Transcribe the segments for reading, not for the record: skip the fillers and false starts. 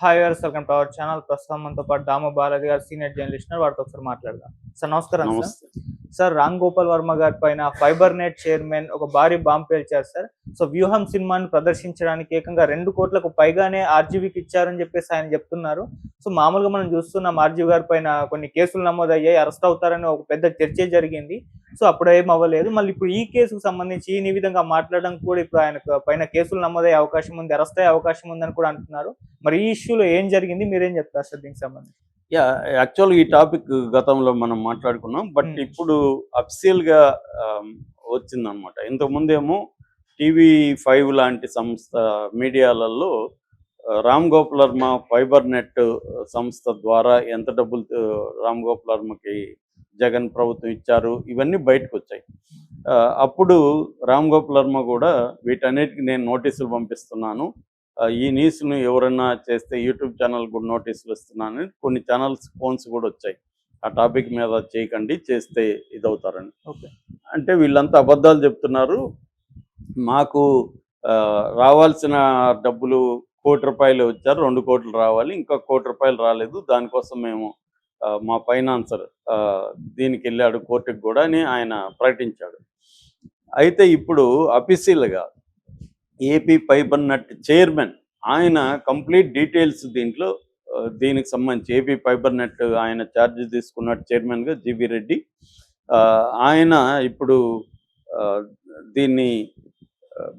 Hi viewers, welcome to our channel. ప్రస్తుతం మనతో పాటు దాము బాలాజీ గారు, సీనియర్ జర్నలిస్ట్, వారితో ఒకసారి మాట్లాడదాం. సార్ నమస్కారం. సార్ నమస్తే. సార్ రామ్ గోపాల్ వర్మ గారి పైన ఫైబర్ నెట్ చైర్మన్ ఒక భారీ బాంబు పేల్చారు సార్. సో వ్యూహం సినిమాని ప్రదర్శించడానికి ఏకంగా 2 కోట్లకు పైగానే ఆర్జీవీకి ఇచ్చారని చెప్పేసి ఆయన చెప్తున్నారు. సో మామూలుగా మనం చూస్తున్నాం, ఆర్జీవీ గారి పైన కొన్ని కేసులు నమోదయ్యాయి, అరెస్ట్ అవుతారని ఒక పెద్ద చర్చ జరిగింది. సో అప్పుడు ఏం అవ్వలేదు. మళ్ళీ ఇప్పుడు ఈ కేసుకు సంబంధించి ఈ విధంగా మాట్లాడడం కూడా ఇప్పుడు ఆయన పైన కేసులు నమోదయ్యే అవకాశం ఉంది, అరెస్ట్ అయ్యే అవకాశం ఉందని కూడా అంటున్నారు. మరి ఈ ఇష్యూలో ఏం జరిగింది, మీరేం చెప్తారు సార్ దీనికి సంబంధించి? యాక్చువల్గా ఈ టాపిక్ గతంలో మనం మాట్లాడుకున్నాం. బట్ ఇప్పుడు అఫీషియల్గా వచ్చిందనమాట. ఇంతకుముందేమో TV5 లాంటి సంస్థ మీడియాలలో రామ్ గోపాల్ వర్మ ఫైబర్ నెట్ సంస్థ ద్వారా ఎంత డబ్బులు రామ్ గోపాల్ వర్మకి జగన్ ప్రభుత్వం ఇచ్చారు, ఇవన్నీ బయటకు వచ్చాయి. అప్పుడు రామ్ గోపాల్ వర్మ కూడా వీటన్నిటికీ నేను నోటీసులు పంపిస్తున్నాను, ఈ న్యూస్ను ఎవరైనా చేస్తే యూట్యూబ్ ఛానల్ కూడా నోటీసులు ఇస్తున్నానని కొన్ని ఛానల్స్ ఫోన్స్ కూడా వచ్చాయి. ఆ టాపిక్ మీద చేయకండి, చేస్తే ఇదవుతారని. ఓకే. అంటే వీళ్ళంతా అబద్ధాలు చెప్తున్నారు, మాకు రావాల్సిన డబ్బులు ₹1 కోటి వచ్చారు, 2 కోట్లు రావాలి, ఇంకా ₹1 కోటి రాలేదు, దానికోసం మేము మా ఫైనాన్సర్ దీనికి వెళ్ళాడు కోర్టుకు కూడా అని ఆయన ప్రకటించాడు. అయితే ఇప్పుడు అఫీషియల్గా ఏపీ ఫైబర్ నెట్ చైర్మన్ ఆయన కంప్లీట్ డీటెయిల్స్ దీనికి సంబంధించి ఏపీ ఫైబర్ నెట్ ఆయన ఛార్జ్ తీసుకున్నట్టు చైర్మన్గా జీవీ రెడ్డి ఆయన ఇప్పుడు దీన్ని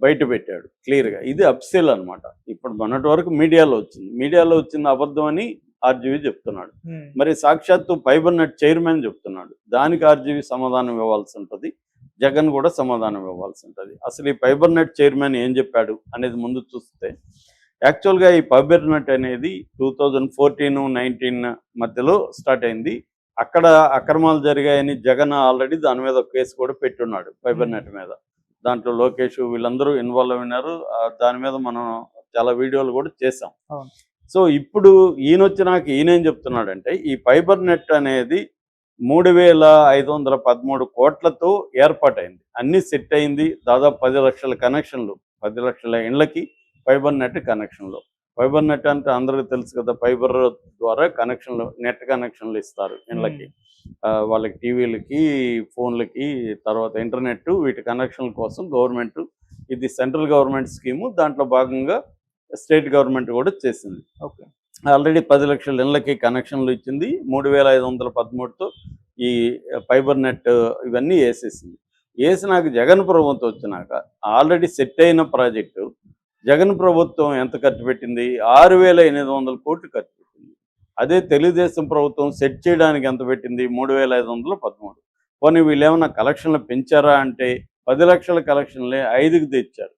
బయట పెట్టాడు క్లియర్గా. ఇది అఫీషియల్ అనమాట. ఇప్పుడు మొన్నటి వరకు మీడియాలో వచ్చింది అబద్ధం అని ఆర్జీవీ చెప్తున్నాడు. మరి సాక్షాత్తు ఫైబర్ నెట్ చైర్మన్ చెప్తున్నాడు, దానికి ఆర్జీవీ సమాధానం ఇవ్వాల్సి ఉంటుంది, జగన్ కూడా సమాధానం ఇవ్వాల్సి ఉంటుంది. అసలు ఈ ఫైబర్ నెట్ చైర్మన్ ఏం చెప్పాడు అనేది ముందు చూస్తే, యాక్చువల్గా ఈ ఫైబర్ నెట్ అనేది 2014-19 మధ్యలో స్టార్ట్ అయింది. అక్కడ అక్రమాలు జరిగాయని జగన్ ఆల్రెడీ దాని మీద ఒక కేసు కూడా పెట్టున్నాడు ఫైబర్ నెట్ మీద. దాంట్లో లోకేష్ వీళ్ళందరూ ఇన్వాల్వ్ అయినారు. దాని మీద మనం చాలా వీడియోలు కూడా చేసాం. సో ఇప్పుడు ఈయనేం చెప్తున్నాడంటే, ఈ ఫైబర్ నెట్ అనేది 3,513 కోట్లతో ఏర్పాటైంది, అన్నీ సెట్ అయింది. దాదాపు 10 లక్షల కనెక్షన్లు, 10 లక్షల ఇండ్లకి ఫైబర్ నెట్ కనెక్షన్లు. ఫైబర్ నెట్ అంటే అందరికీ తెలుసు కదా, ఫైబర్ ద్వారా నెట్ కనెక్షన్లు ఇస్తారు ఇండ్లకి, వాళ్ళకి టీవీలకి, ఫోన్లకి, తర్వాత ఇంటర్నెట్, వీటి కనెక్షన్ల కోసం గవర్నమెంట్, ఇది సెంట్రల్ గవర్నమెంట్ స్కీము, దాంట్లో భాగంగా స్టేట్ గవర్నమెంట్ కూడా చేసింది. ఓకే. ఆల్రెడీ 10 లక్షల ఇళ్ళకి కనెక్షన్లు ఇచ్చింది. 3,513తో ఈ ఫైబర్ నెట్ ఇవన్నీ వేసినాక జగన్ ప్రభుత్వం వచ్చినాక ఆల్రెడీ సెట్ అయిన ప్రాజెక్టు జగన్ ప్రభుత్వం ఎంత ఖర్చు పెట్టింది? 6,800 కోట్లు ఖర్చు పెట్టింది. అదే తెలుగుదేశం ప్రభుత్వం సెట్ చేయడానికి ఎంత పెట్టింది? 3,513. పోనీ వీళ్ళు ఏమన్నా కలెక్షన్లు పెంచారా అంటే 10 లక్షల కలెక్షన్లే 5కి తెచ్చారు,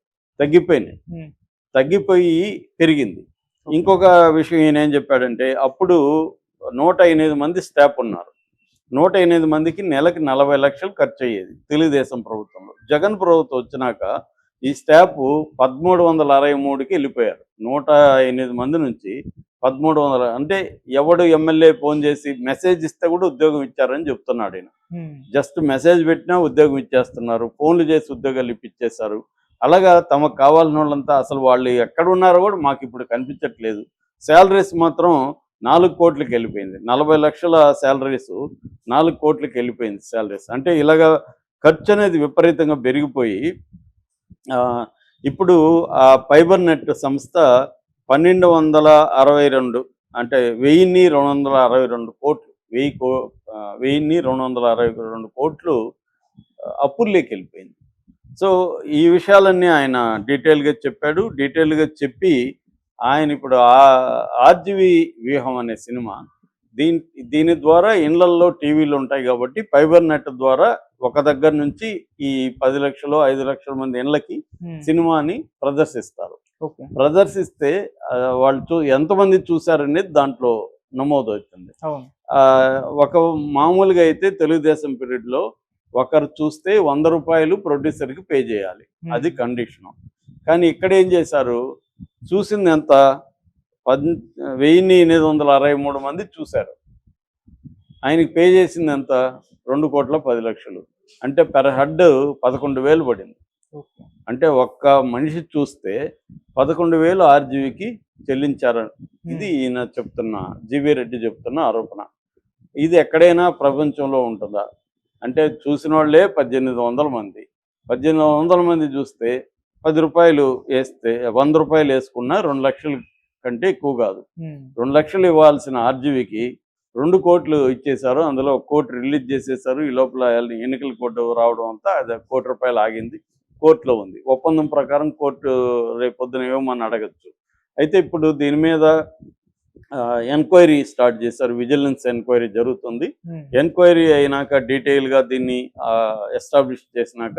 తగ్గిపోయి పెరిగింది. ఇంకొక విషయం ఈయన ఏం చెప్పాడంటే, అప్పుడు 108 మంది స్టాఫ్ ఉన్నారు, 108 మందికి నెలకి 40 లక్షలు ఖర్చు అయ్యేది తెలుగుదేశం ప్రభుత్వంలో. జగన్ ప్రభుత్వం వచ్చినాక ఈ స్టాఫ్ 1,363కి వెళ్ళిపోయారు. 108 మంది నుంచి 1,300, అంటే ఎవడు ఎమ్మెల్యే ఫోన్ చేసి మెసేజ్ ఇస్తే కూడా ఉద్యోగం ఇచ్చారని చెప్తున్నాడు ఈయన. జస్ట్ మెసేజ్ పెట్టినా ఉద్యోగం ఇచ్చేస్తున్నారు, ఫోన్లు చేసి ఉద్యోగాలు ఇప్పించేశారు. అలాగా తమకు కావాల్సిన వాళ్ళంతా అసలు వాళ్ళు ఎక్కడ ఉన్నారో కూడా మాకు ఇప్పుడు కనిపించట్లేదు. శాలరీస్ మాత్రం 4 కోట్లకి వెళ్ళిపోయింది. 40 లక్షల శాలరీస్ 4 కోట్లకి వెళ్ళిపోయింది శాలరీస్. అంటే ఇలాగా ఖర్చు అనేది విపరీతంగా పెరిగిపోయి ఇప్పుడు ఆ ఫైబర్ నెట్ సంస్థ 1,262, అంటే 1,262 కోట్లు, 1,262 కోట్లు అప్పుల్లోకి వెళ్ళిపోయింది. సో ఈ విషయాలన్నీ ఆయన డీటెయిల్గా చెప్పాడు. డీటెయిల్గా చెప్పి ఆయన ఇప్పుడు ఆర్జీవీ వ్యూహం అనే సినిమా, దీని ద్వారా ఇళ్లల్లో టీవీలు ఉంటాయి కాబట్టి ఫైబర్ నెట్ ద్వారా ఒక దగ్గర నుంచి ఈ 10 లక్షలు 5 లక్షల మంది ఇళ్లకి సినిమాని ప్రదర్శిస్తారు. ప్రదర్శిస్తే వాళ్ళు ఎంతమంది చూశారనేది దాంట్లో నమోదవుతుంది. ఒక మామూలుగా అయితే తెలుగుదేశం పీరియడ్లో ఒకరు చూస్తే ₹100 ప్రొడ్యూసర్కి పే చేయాలి, అది కండిషను. కానీ ఇక్కడ ఏం చేశారు, చూసింది ఎంత? 1,863 మంది చూశారు, ఆయనకి పే చేసింది ఎంత? 2,10,00,00,000. అంటే పెర్ హెడ్ 11,000 పడింది. అంటే ఒక్క మనిషి చూస్తే 11,000 ఆర్జీవికి చెల్లించారు. ఇది ఈయన చెప్తున్న జీవీ రెడ్డి చెప్తున్న ఆరోపణ. ఇది ఎక్కడైనా ప్రపంచంలో ఉంటుందా? అంటే చూసిన వాళ్ళే 1800 మంది. 1800 మంది చూస్తే రూ. 10 వేస్తే రూ. 100 వేసుకున్నా 2,00,000 కంటే ఎక్కువ కాదు. 2,00,000 ఇవ్వాల్సిన ఆర్జీవికి 2 కోట్లు ఇచ్చేశారు. అందులో 1 కోటి రిలీజ్ చేసేశారు. ఈ లోపల ఎన్నికల కోడ్ రావడం అంతా అది ₹1 కోటి ఆగింది. కోర్టులో ఉంది. ఒప్పందం ప్రకారం కోర్టు రేపొద్దున ఇవ్వమని అడగచ్చు. అయితే ఇప్పుడు దీని మీద ఎంక్వైరీ స్టార్ట్ చేశారు. విజిలెన్స్ ఎంక్వైరీ జరుగుతుంది. ఎంక్వైరీ అయినాక డీటెయిల్గా దీన్ని ఎస్టాబ్లిష్ చేసినాక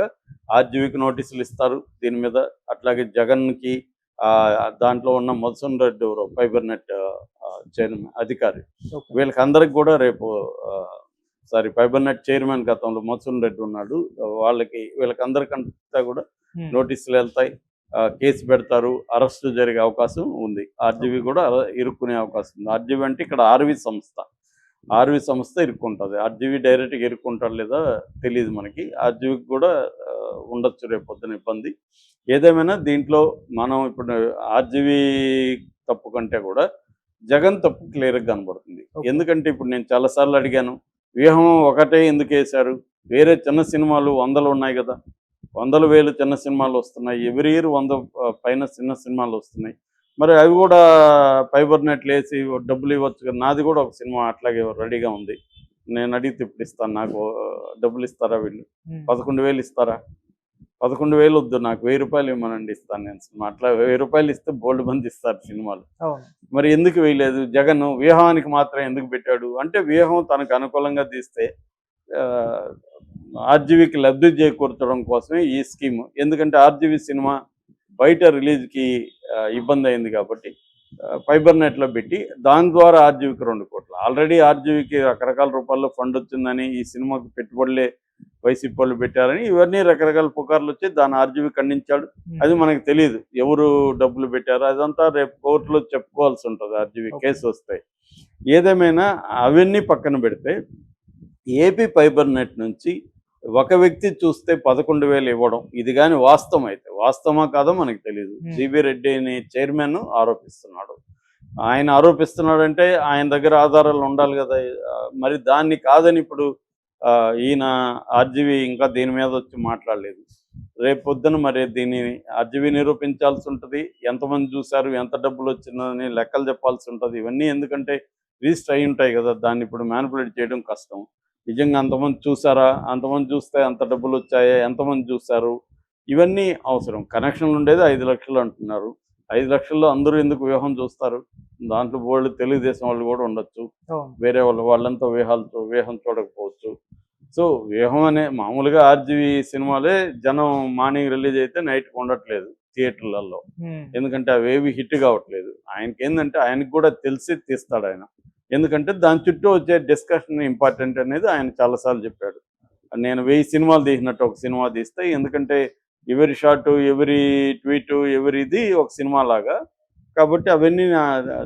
ఆర్జీవికి నోటీసులు ఇస్తారు దీని మీద. అట్లాగే జగన్కి దాంట్లో ఉన్న Madhusudan Reddy fibre net chairman అధికారి వీళ్ళకందరికి కూడా రేపు ఫైబర్ నెట్ చైర్మన్ గతంలో మధుసూదన్ రెడ్డి ఉన్నాడు. వీళ్ళకందరికంతా కూడా నోటీసులు వెళ్తాయి. కేసు పెడతారు. అరెస్ట్ జరిగే అవకాశం ఉంది. ఆర్జీవి కూడా ఇరుక్కునే అవకాశం ఉంది. ఆర్జీవి అంటే ఇక్కడ ఆర్వి సంస్థ ఇరుక్కుంటుంది. ఆర్జీవి డైరెక్ట్గా ఇరుక్కుంటాడు లేదా తెలియదు మనకి. ఆర్జీవికి కూడా ఉండొచ్చు రేపొద్దున ఇబ్బంది. ఏదేమైనా దీంట్లో మనం ఇప్పుడు ఆర్జీవి తప్పు కంటే కూడా జగన్ తప్పు క్లియర్గా కనబడుతుంది. ఎందుకంటే ఇప్పుడు నేను చాలాసార్లు అడిగాను, వ్యూహం ఒకటే ఎందుకు వేశారు? వేరే చిన్న సినిమాలు 100 ఉన్నాయి కదా, 100,000 చిన్న సినిమాలు వస్తున్నాయి. ఎవ్రీ ఇయర్ 100 పైన చిన్న సినిమాలు వస్తున్నాయి. మరి అవి కూడా ఫైబర్ నెట్లు వేసి డబ్బులు ఇవ్వచ్చు కదా. నాది కూడా ఒక సినిమా అట్లాగే రెడీగా ఉంది. నేను అడిగితే ఇప్పుడు ఇస్తాను. నాకు డబ్బులు ఇస్తారా వీళ్ళు? 11,000 ఇస్తారా? 11,000 వద్దు, నాకు ₹1000 ఇవ్వమనండి, ఇస్తాను నేను సినిమా. అట్లా ₹1000 ఇస్తే బోల్డ్ మంది ఇస్తారు సినిమాలు. మరి ఎందుకు వేయలేదు? జగన్ వ్యూహానికి మాత్రం ఎందుకు పెట్టాడు అంటే, వ్యూహం తనకు అనుకూలంగా తీస్తే ఆర్జీవికి లబ్ధి చేకూర్చడం కోసమే ఈ స్కీమ్. ఎందుకంటే ఆర్జీవి సినిమా బయట రిలీజ్కి ఇబ్బంది అయింది కాబట్టి ఫైబర్ నెట్లో పెట్టి దాని ద్వారా ఆర్జీవికి 2 కోట్లు. ఆల్రెడీ ఆర్జీవికి రకరకాల రూపాల్లో ఫండ్ వచ్చిందని, ఈ సినిమాకు పెట్టుబడులే వైసీపీ వాళ్ళు పెట్టారని, ఇవన్నీ రకరకాల పుకార్లు వచ్చి దాన్ని ఆర్జీవి ఖండించాడు. అది మనకు తెలియదు ఎవరు డబ్బులు పెట్టారో. అదంతా రేపు కోర్టులో చెప్పుకోవాల్సి ఉంటుంది ఆర్జీవి కేసు వస్తాయి. ఏదేమైనా అవన్నీ పక్కన పెడితే ఏపీ ఫైబర్ నెట్ నుంచి ఒక వ్యక్తి చూస్తే 11,000 ఇవ్వడం, ఇది కానీ వాస్తవం అయితే, వాస్తవమా కాదో మనకు తెలియదు. జీవీ రెడ్డి అని చైర్మన్ ఆరోపిస్తున్నాడు. ఆయన ఆరోపిస్తున్నాడంటే ఆయన దగ్గర ఆధారాలు ఉండాలి కదా. మరి దాన్ని కాదని ఇప్పుడు ఈయన ఆర్జీవి ఇంకా దీని మీద వచ్చి మాట్లాడలేదు. రేపు పొద్దున మరి దీన్ని ఆర్జీవి నిరూపించాల్సి ఉంటుంది. ఎంతమంది చూశారు, ఎంత డబ్బులు వచ్చిందని లెక్కలు చెప్పాల్సి ఉంటుంది. ఇవన్నీ ఎందుకంటే రిజిస్టర్ అయి ఉంటాయి కదా. దాన్ని ఇప్పుడు మ్యానిపులేట్ చేయడం కష్టం. నిజంగా అంతమంది చూసారా, అంతమంది చూస్తే అంత డబ్బులు వచ్చాయా, ఎంతమంది చూశారు, ఇవన్నీ అవసరం. కనెక్షన్లు ఉండేది 5 లక్షలు అంటున్నారు. 5 లక్షల్లో అందరూ ఎందుకు వ్యూహం చూస్తారు? దాంట్లో వాళ్ళు తెలుగుదేశం వాళ్ళు కూడా ఉండొచ్చు, వేరే వాళ్ళంతా వ్యూహం చూడకపోవచ్చు. సో వ్యూహం అనే మామూలుగా ఆర్జీవి సినిమాలే జనం మార్నింగ్ రిలీజ్ అయితే నైట్కి ఉండట్లేదు థియేటర్లలో. ఎందుకంటే అవేవి హిట్ కావట్లేదు. ఆయనకి ఏంటంటే ఆయనకు కూడా తెలిసి తీస్తాడు ఆయన. ఎందుకంటే దాని చుట్టూ వచ్చే డిస్కషన్ ఇంపార్టెంట్ అనేది ఆయన చాలాసార్లు చెప్పాడు. నేను 1000 సినిమాలు తీసినట్టు ఒక సినిమా తీస్తే, ఎందుకంటే ఎవరి షాటు, ఎవరి ట్వీటు, ఎవరిది ఒక సినిమా లాగా కాబట్టి అవన్నీ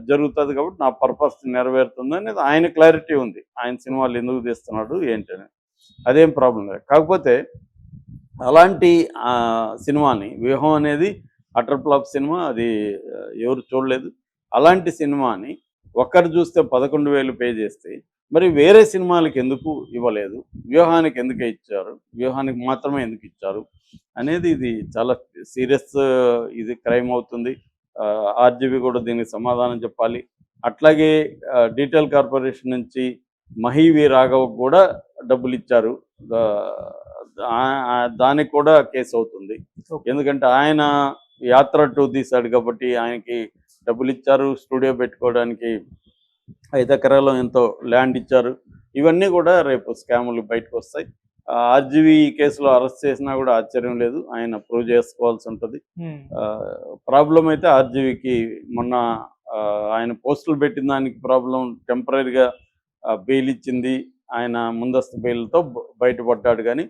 జరుగుతుంది కాబట్టి నా పర్పస్ నెరవేరుతుంది అనేది ఆయన క్లారిటీ ఉంది. ఆయన సినిమాలు ఎందుకు తీస్తున్నాడు ఏంటని, అదేం ప్రాబ్లం లేదు. కాకపోతే అలాంటి సినిమాని, వ్యూహం అనేది అటర్ ఫ్లాప్ సినిమా, అది ఎవరు చూడలేదు. అలాంటి సినిమాని ఒక్కరు చూస్తే 11,000 పే చేస్తే మరి వేరే సినిమాలకి ఎందుకు ఇవ్వలేదు, వ్యూహానికి ఎందుకు ఇచ్చారు, వ్యూహానికి మాత్రమే ఎందుకు ఇచ్చారు అనేది ఇది చాలా సీరియస్ ఇది క్రైమ్ అవుతుంది. ఆర్జీవి కూడా దీనికి సమాధానం చెప్పాలి. అట్లాగే డీటెయిల్ కార్పొరేషన్ నుంచి మహీవి రాఘవ్ కూడా డబ్బులు ఇచ్చారు. దానికి కూడా కేసు అవుతుంది. ఎందుకంటే ఆయన యాత్ర 2 తీశాడు కాబట్టి ఆయనకి డబ్బులు ఇచ్చారు. స్టూడియో పెట్టుకోవడానికి 5 ఎకరాలు ఎంతో ల్యాండ్ ఇచ్చారు. ఇవన్నీ కూడా రేపు స్కాములు బయటకు వస్తాయి. ఆర్జీవి కేసులో అరెస్ట్ చేసినా కూడా ఆశ్చర్యం లేదు, ఆయన ప్రూవ్ చేసుకోవాల్సి ఉంటుంది. ప్రాబ్లం అయితే ఆర్జీవికి మొన్న ఆయన పోస్టులు పెట్టిన దానికి ప్రాబ్లం, టెంపరీగా బెయిల్ ఇచ్చింది, ఆయన ముందస్తు బెయిల్తో బయటపడ్డాడు. కానీ